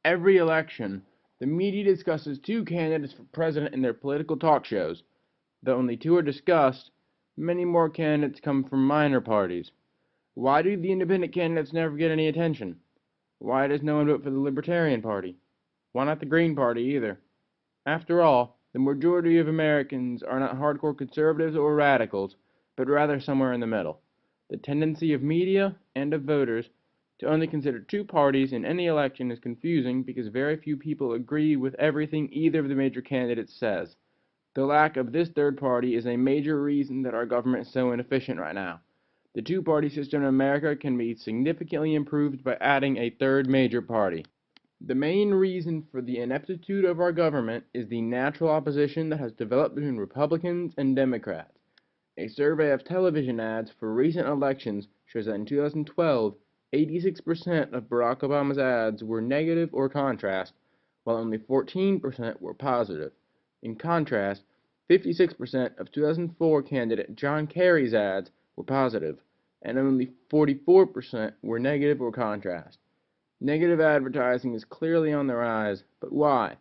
every election, the media discusses two candidates for president in their political talk shows. Though only two are discussed, many more candidates come from minor parties. Why do the independent candidates never get any attention? Why does no one vote for the Libertarian Party? Why not the Green Party either? After all, the majority of Americans are not hardcore conservatives or radicals, but rather somewhere in the middle. The tendency of media and of voters to only consider two parties in any election is confusing because very few people agree with everything either of the major candidates says. The lack of this third party is a major reason that our government is so inefficient right now. The two-party system in America can be significantly improved by adding a third major party. The main reason for the ineptitude of our government is the natural opposition that has developed between Republicans and Democrats. A survey of television ads for recent elections shows that in 2012, 86% of Barack Obama's ads were negative or contrast, while only 14% were positive. In contrast, 56% of 2004 candidate John Kerry's ads were positive, and only 44% were negative or contrast. Negative advertising is clearly on the rise, but why?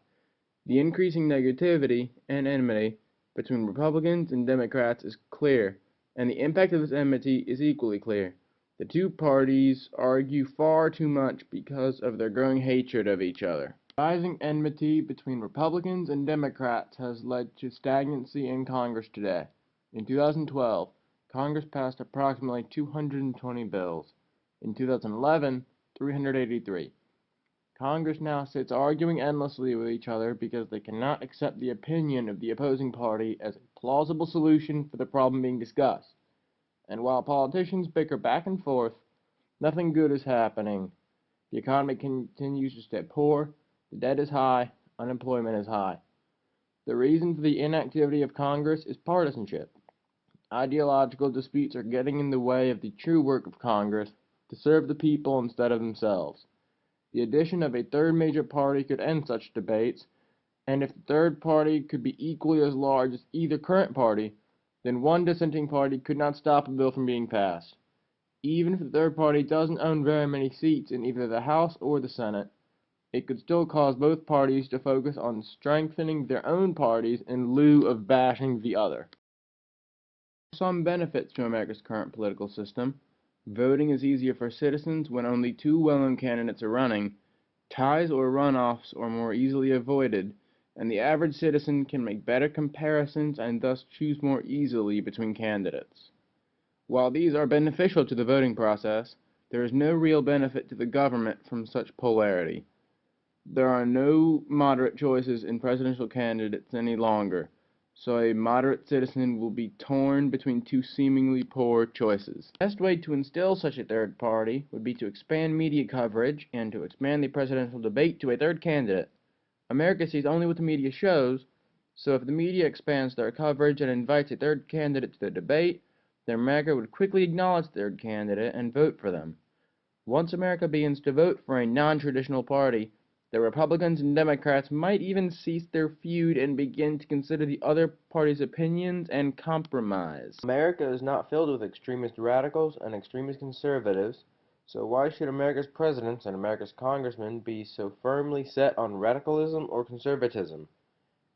The increasing negativity and enmity between Republicans and Democrats is clear, and the impact of this enmity is equally clear. The two parties argue far too much because of their growing hatred of each other. Rising enmity between Republicans and Democrats has led to stagnancy in Congress today. In 2012, Congress passed approximately 220 bills. In 2011, 383. Congress now sits arguing endlessly with each other because they cannot accept the opinion of the opposing party as a plausible solution for the problem being discussed. And while politicians bicker back and forth, nothing good is happening. The economy continues to stay poor, the debt is high, unemployment is high. The reason for the inactivity of Congress is partisanship. Ideological disputes are getting in the way of the true work of Congress to serve the people instead of themselves. The addition of a third major party could end such debates, and if the third party could be equally as large as either current party, then one dissenting party could not stop a bill from being passed. Even if the third party doesn't own very many seats in either the House or the Senate, it could still cause both parties to focus on strengthening their own parties in lieu of bashing the other. Some benefits to America's current political system. Voting is easier for citizens when only two well-known candidates are running, ties or runoffs are more easily avoided, and the average citizen can make better comparisons and thus choose more easily between candidates. While these are beneficial to the voting process, there is no real benefit to the government from such polarity. There are no moderate choices in presidential candidates any longer, so a moderate citizen will be torn between two seemingly poor choices. The best way to instill such a third party would be to expand media coverage and to expand the presidential debate to a third candidate. America sees only what the media shows, so if the media expands their coverage and invites a third candidate to the debate, then America would quickly acknowledge the third candidate and vote for them. Once America begins to vote for a non-traditional party, the Republicans and Democrats might even cease their feud and begin to consider the other party's opinions and compromise. America is not filled with extremist radicals and extremist conservatives, so why should America's presidents and America's congressmen be so firmly set on radicalism or conservatism?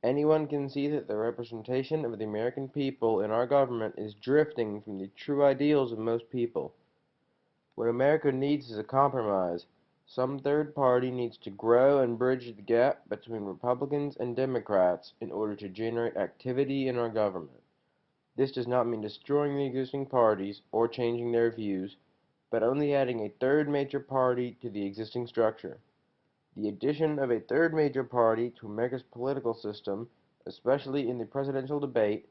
Anyone can see that the representation of the American people in our government is drifting from the true ideals of most people. What America needs is a compromise. Some third party needs to grow and bridge the gap between Republicans and Democrats in order to generate activity in our government. This does not mean destroying the existing parties or changing their views, but only adding a third major party to the existing structure. The addition of a third major party to America's political system, especially in the presidential debate,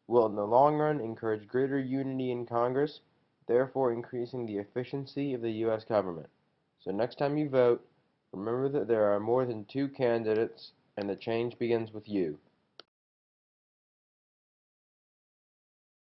will in the long run encourage greater unity in Congress, therefore increasing the efficiency of the U.S. government. So next time you vote, remember that there are more than two candidates, and the change begins with you.